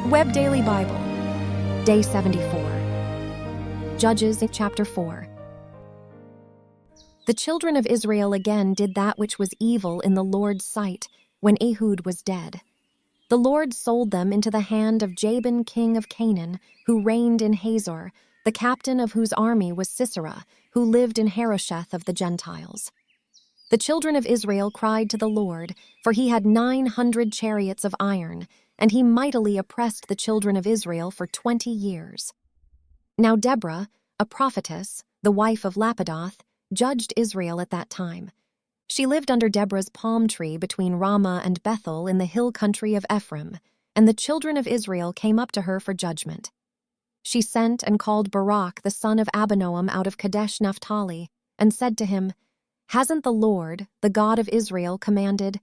Web Daily Bible, Day 74. Judges chapter 4. The children of Israel again did that which was evil in the Lord's sight when Ehud was dead. The Lord sold them into the hand of Jabin king of Canaan, who reigned in Hazor, the captain of whose army was Sisera, who lived in Harosheth of the Gentiles. The children of Israel cried to the Lord, for he had 900 chariots of iron, and he mightily oppressed the children of Israel for 20 years. Now Deborah, a prophetess, the wife of Lapidoth, judged Israel at that time. She lived under Deborah's palm tree between Ramah and Bethel in the hill country of Ephraim, and the children of Israel came up to her for judgment. She sent and called Barak the son of Abinoam out of Kadesh Naphtali, and said to him, "Hasn't the Lord, the God of Israel, commanded,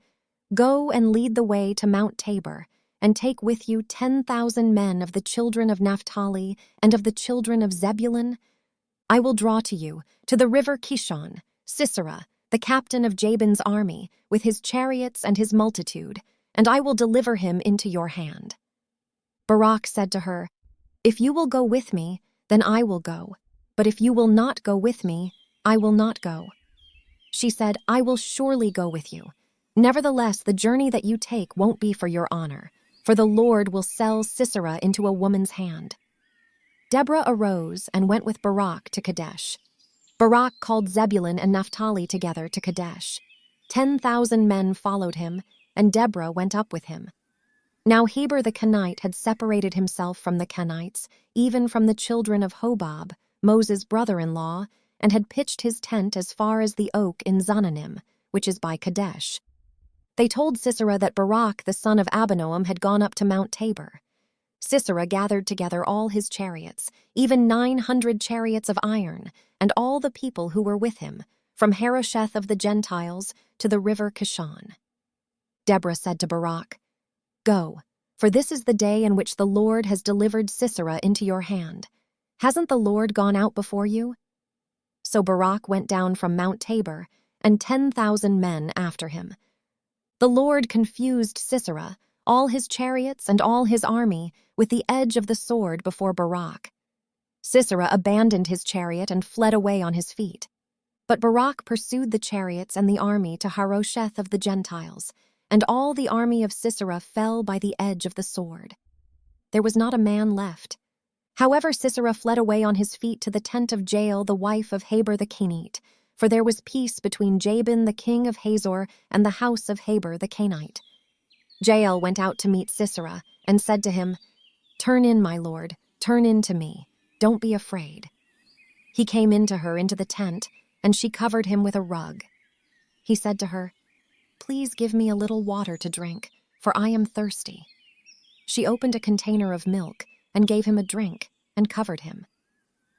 'Go and lead the way to Mount Tabor, and take with you 10,000 men of the children of Naphtali and of the children of Zebulun? I will draw to you, to the river Kishon, Sisera, the captain of Jabin's army, with his chariots and his multitude, and I will deliver him into your hand.'" Barak said to her, "If you will go with me, then I will go, but if you will not go with me, I will not go." She said, "I will surely go with you. Nevertheless, the journey that you take won't be for your honor, for the Lord will sell Sisera into a woman's hand." Deborah arose and went with Barak to Kadesh. Barak called Zebulun and Naphtali together to Kadesh. 10,000 men followed him, and Deborah went up with him. Now Heber the Canaanite had separated himself from the Canaanites, even from the children of Hobab, Moses' brother-in-law, and had pitched his tent as far as the oak in Zananim, which is by Kadesh. They told Sisera that Barak the son of Abinoam had gone up to Mount Tabor. Sisera gathered together all his chariots, even 900 chariots of iron, and all the people who were with him, from Harosheth of the Gentiles to the river Kishon. Deborah said to Barak, "Go, for this is the day in which the Lord has delivered Sisera into your hand. Hasn't the Lord gone out before you?" So Barak went down from Mount Tabor, and 10,000 men after him. The Lord confused Sisera, all his chariots and all his army, with the edge of the sword before Barak. Sisera abandoned his chariot and fled away on his feet. But Barak pursued the chariots and the army to Harosheth of the Gentiles, and all the army of Sisera fell by the edge of the sword. There was not a man left. However, Sisera fled away on his feet to the tent of Jael, the wife of Heber the Canaanite, for there was peace between Jabin the king of Hazor and the house of Heber the Canaanite. Jael went out to meet Sisera and said to him, "Turn in, my lord, turn in to me. Don't be afraid." He came into her into the tent, and she covered him with a rug. He said to her, "Please give me a little water to drink, for I am thirsty." She opened a container of milk and gave him a drink and covered him.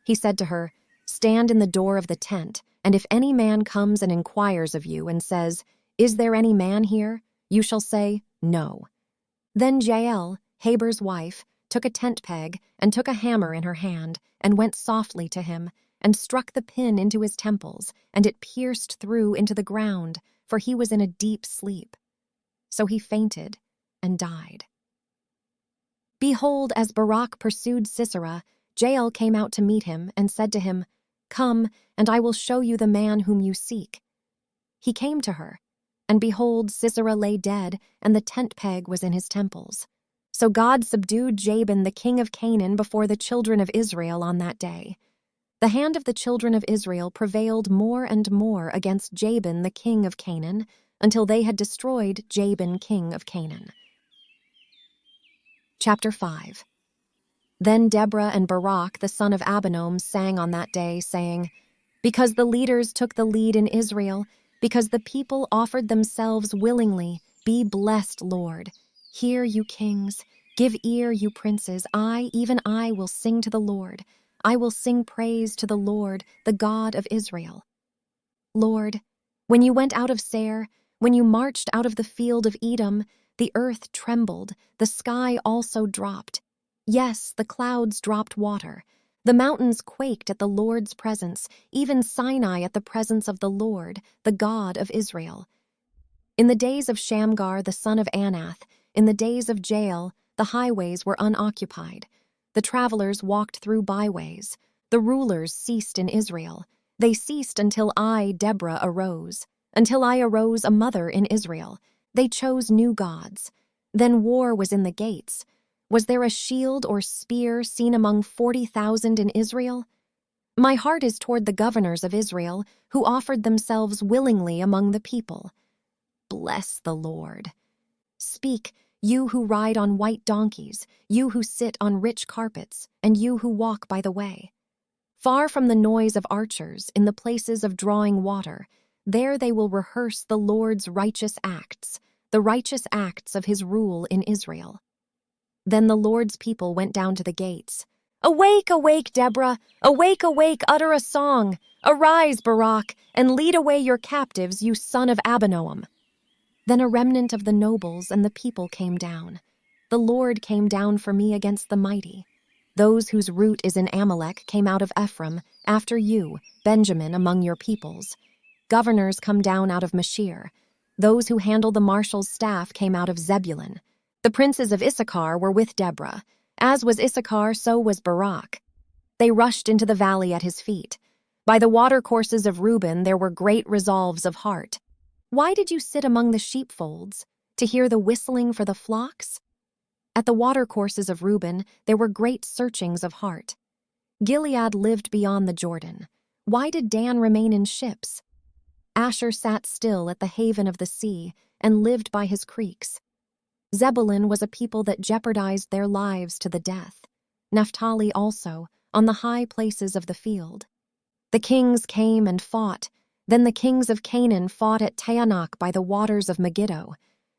He said to her, "Stand in the door of the tent, and if any man comes and inquires of you and says, 'Is there any man here?' you shall say, 'No.'" Then Jael, Heber's wife, took a tent peg and took a hammer in her hand and went softly to him and struck the pin into his temples, and it pierced through into the ground, for he was in a deep sleep. So he fainted and died. Behold, as Barak pursued Sisera, Jael came out to meet him and said to him, "Come, and I will show you the man whom you seek." He came to her, and behold, Sisera lay dead, and the tent peg was in his temples. So God subdued Jabin the king of Canaan before the children of Israel on that day. The hand of the children of Israel prevailed more and more against Jabin the king of Canaan, until they had destroyed Jabin king of Canaan. Chapter 5. Then Deborah and Barak the son of Abinoam sang on that day, saying, "Because the leaders took the lead in Israel, because the people offered themselves willingly, be blessed, Lord. Hear, you kings, give ear, you princes. I, even I, will sing to the Lord. I will sing praise to the Lord, the God of Israel. Lord, when you went out of Seir, when you marched out of the field of Edom, the earth trembled, the sky also dropped. Yes, the clouds dropped water. The mountains quaked at the Lord's presence, even Sinai at the presence of the Lord, the God of Israel. In the days of Shamgar the son of Anath, in the days of Jael, the highways were unoccupied. The travelers walked through byways. The rulers ceased in Israel. They ceased until I, Deborah, arose. Until I arose a mother in Israel. They chose new gods. Then war was in the gates. Was there a shield or spear seen among 40,000 in Israel? My heart is toward the governors of Israel, who offered themselves willingly among the people. Bless the Lord. Speak, you who ride on white donkeys, you who sit on rich carpets, and you who walk by the way. Far from the noise of archers, in the places of drawing water, there they will rehearse the Lord's righteous acts, the righteous acts of his rule in Israel. Then the Lord's people went down to the gates. Awake, awake, Deborah! Awake, awake, utter a song! Arise, Barak, and lead away your captives, you son of Abinoam! Then a remnant of the nobles and the people came down. The Lord came down for me against the mighty. Those whose root is in Amalek came out of Ephraim, after you, Benjamin, among your peoples. Governors come down out of Mashir. Those who handle the marshal's staff came out of Zebulun. The princes of Issachar were with Deborah. As was Issachar, so was Barak. They rushed into the valley at his feet. By the watercourses of Reuben there were great resolves of heart. Why did you sit among the sheepfolds, to hear the whistling for the flocks? At the watercourses of Reuben there were great searchings of heart. Gilead lived beyond the Jordan. Why did Dan remain in ships? Asher sat still at the haven of the sea and lived by his creeks. Zebulun was a people that jeopardized their lives to the death. Naphtali also, on the high places of the field. The kings came and fought. Then the kings of Canaan fought at Taanach by the waters of Megiddo.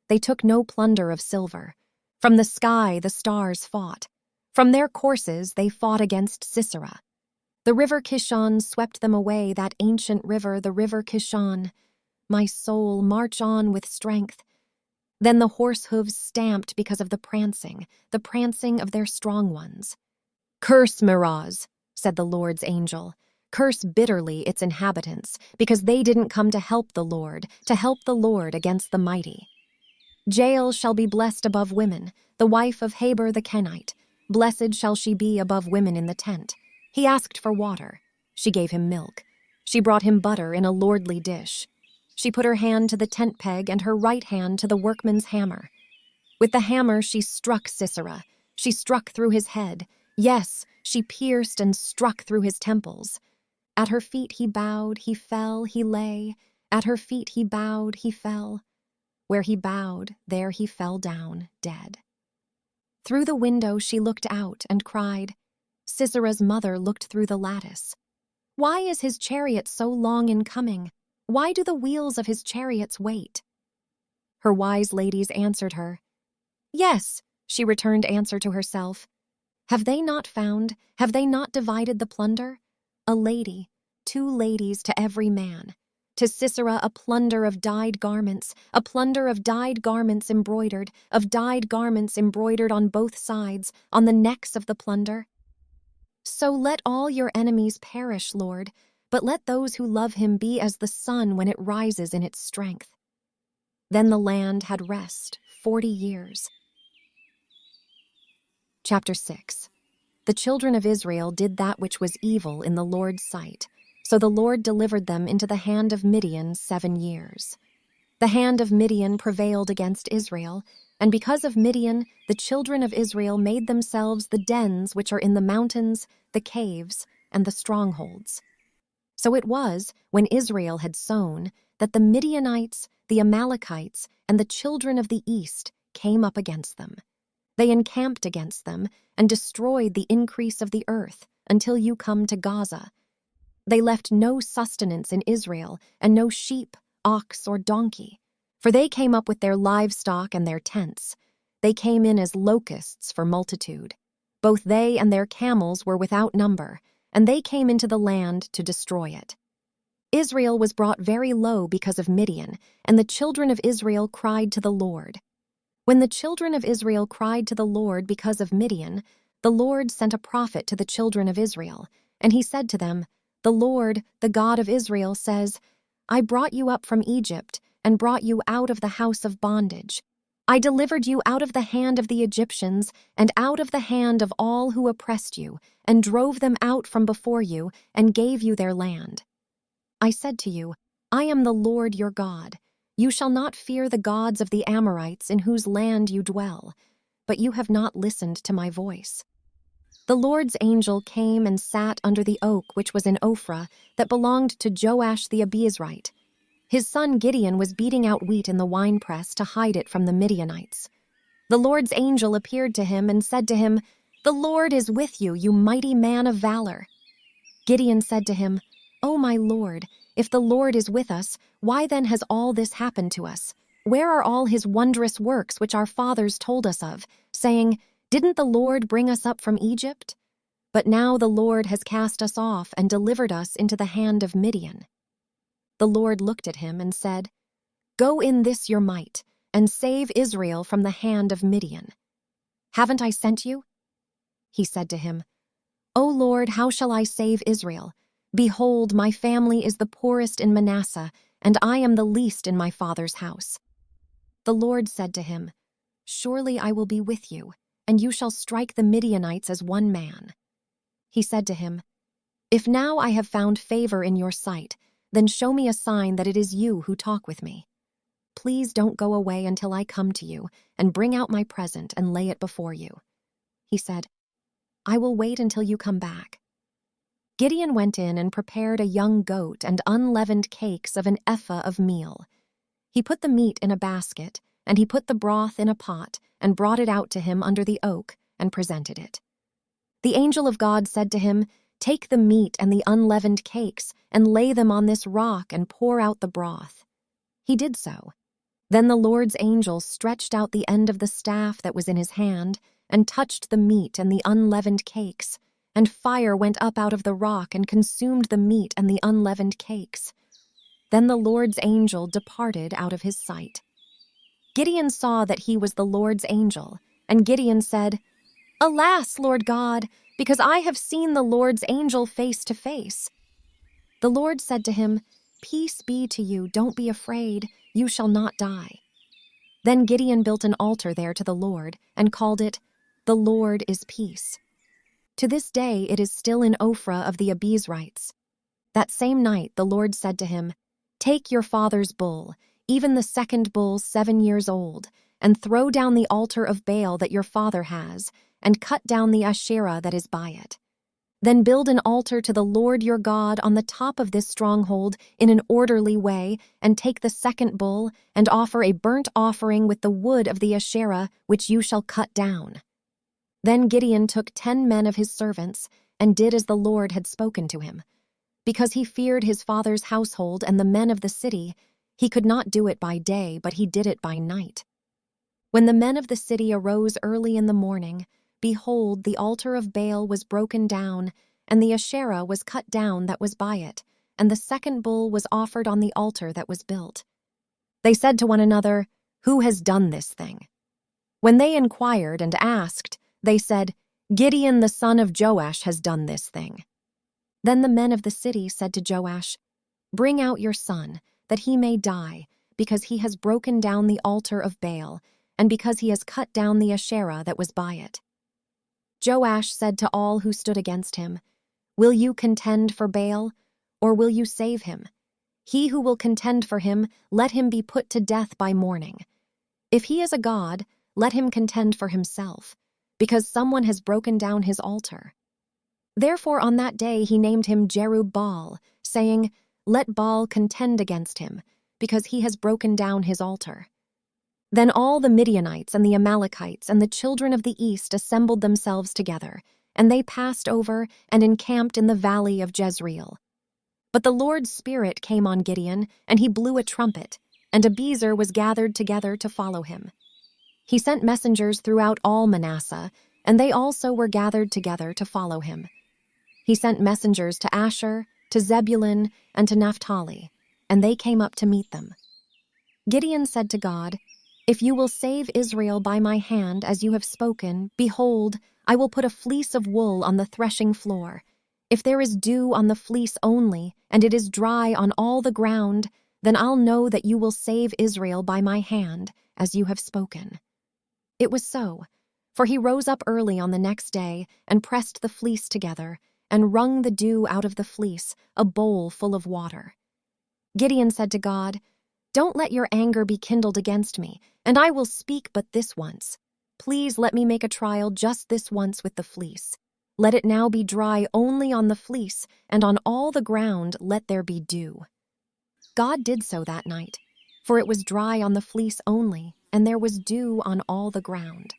They took no plunder of silver. From the sky the stars fought. From their courses they fought against Sisera. The river Kishon swept them away, that ancient river, the river Kishon. My soul, march on with strength. Then the horse hooves stamped because of the prancing of their strong ones. Curse Meroz, said the Lord's angel. Curse bitterly its inhabitants, because they didn't come to help the Lord against the mighty. Jael shall be blessed above women, the wife of Heber the Kenite. Blessed shall she be above women in the tent. He asked for water. She gave him milk. She brought him butter in a lordly dish. She put her hand to the tent peg and her right hand to the workman's hammer. With the hammer she struck Sisera. She struck through his head. Yes, she pierced and struck through his temples. At her feet he bowed, he fell, he lay. At her feet he bowed, he fell. Where he bowed, there he fell down, dead. Through the window she looked out and cried. Sisera's mother looked through the lattice. Why is his chariot so long in coming? Why do the wheels of his chariots wait? Her wise ladies answered her. Yes, she returned answer to herself. Have they not divided the plunder? A lady, 2 ladies to every man. To Sisera a plunder of dyed garments, embroidered, on both sides, on the necks of the plunder. So let all your enemies perish, Lord, but let those who love him be as the sun when it rises in its strength. Then the land had rest 40 years. Chapter 6. The children of Israel did that which was evil in the Lord's sight. So the Lord delivered them into the hand of Midian 7 years. The hand of Midian prevailed against Israel, and because of Midian, the children of Israel made themselves the dens which are in the mountains, the caves, and the strongholds. So it was, when Israel had sown, that the Midianites, the Amalekites, and the children of the east came up against them. They encamped against them and destroyed the increase of the earth until you come to Gaza. They left no sustenance in Israel and no sheep, ox, or donkey, for they came up with their livestock and their tents. They came in as locusts for multitude. Both they and their camels were without number, and they came into the land to destroy it. Israel was brought very low because of Midian, and the children of Israel cried to the Lord. When the children of Israel cried to the Lord because of Midian, the Lord sent a prophet to the children of Israel, and he said to them, The Lord, the God of Israel, says, I brought you up from Egypt and brought you out of the house of bondage. I delivered you out of the hand of the Egyptians and out of the hand of all who oppressed you, and drove them out from before you, and gave you their land. I said to you, I am the Lord your God. You shall not fear the gods of the Amorites in whose land you dwell, but you have not listened to my voice. The Lord's angel came and sat under the oak which was in Ophrah that belonged to Joash the Abiezrite. His son Gideon was beating out wheat in the winepress to hide it from the Midianites. The Lord's angel appeared to him and said to him, The Lord is with you, you mighty man of valor. Gideon said to him, O my Lord, if the Lord is with us, why then has all this happened to us? Where are all his wondrous works which our fathers told us of, saying, Didn't the Lord bring us up from Egypt? But now the Lord has cast us off and delivered us into the hand of Midian. The Lord looked at him and said, Go in this your might, and save Israel from the hand of Midian. Haven't I sent you? He said to him, O Lord, how shall I save Israel? Behold, my family is the poorest in Manasseh, and I am the least in my father's house. The Lord said to him, Surely I will be with you, and you shall strike the Midianites as one man. He said to him, If now I have found favor in your sight, then show me a sign that it is you who talk with me. Please don't go away until I come to you, and bring out my present and lay it before you. He said, I will wait until you come back. Gideon went in and prepared a young goat and unleavened cakes of an ephah of meal. He put the meat in a basket, and he put the broth in a pot, and brought it out to him under the oak, and presented it. The angel of God said to him, Take the meat and the unleavened cakes, and lay them on this rock, and pour out the broth. He did so. Then the Lord's angel stretched out the end of the staff that was in his hand, and touched the meat and the unleavened cakes, and fire went up out of the rock and consumed the meat and the unleavened cakes. Then the Lord's angel departed out of his sight. Gideon saw that he was the Lord's angel, and Gideon said, Alas, Lord God, because I have seen the Lord's angel face to face. The Lord said to him, Peace be to you, don't be afraid, you shall not die. Then Gideon built an altar there to the Lord, and called it, The Lord is Peace. To this day it is still in Ophrah of the Abiezrites. That same night the Lord said to him, Take your father's bull, even the second bull 7 years old, and throw down the altar of Baal that your father has, and cut down the Asherah that is by it. Then build an altar to the Lord your God on the top of this stronghold in an orderly way, and take the second bull, and offer a burnt offering with the wood of the Asherah, which you shall cut down. Then Gideon took 10 men of his servants, and did as the Lord had spoken to him. Because he feared his father's household and the men of the city, he could not do it by day, but he did it by night. When the men of the city arose early in the morning, behold, the altar of Baal was broken down, and the Asherah was cut down that was by it, and the second bull was offered on the altar that was built. They said to one another, Who has done this thing? When they inquired and asked, they said, Gideon the son of Joash has done this thing. Then the men of the city said to Joash, Bring out your son, that he may die, because he has broken down the altar of Baal, and because he has cut down the Asherah that was by it. Joash said to all who stood against him, Will you contend for Baal, or will you save him? He who will contend for him, let him be put to death by morning. If he is a god, let him contend for himself, because someone has broken down his altar. Therefore on that day he named him Jerub-Baal, saying, Let Baal contend against him, because he has broken down his altar. Then all the Midianites and the Amalekites and the children of the east assembled themselves together, and they passed over and encamped in the valley of Jezreel. But the Lord's Spirit came on Gideon, and he blew a trumpet, and Abiezer was gathered together to follow him. He sent messengers throughout all Manasseh, and they also were gathered together to follow him. He sent messengers to Asher, to Zebulun, and to Naphtali, and they came up to meet them. Gideon said to God, If you will save Israel by my hand, as you have spoken, behold, I will put a fleece of wool on the threshing floor. If there is dew on the fleece only, and it is dry on all the ground, then I'll know that you will save Israel by my hand, as you have spoken." It was so, for he rose up early on the next day and pressed the fleece together and wrung the dew out of the fleece, a bowl full of water. Gideon said to God, "Don't let your anger be kindled against me, and I will speak but this once. Please let me make a trial just this once with the fleece. Let it now be dry only on the fleece, and on all the ground let there be dew." God did so that night, for it was dry on the fleece only, and there was dew on all the ground.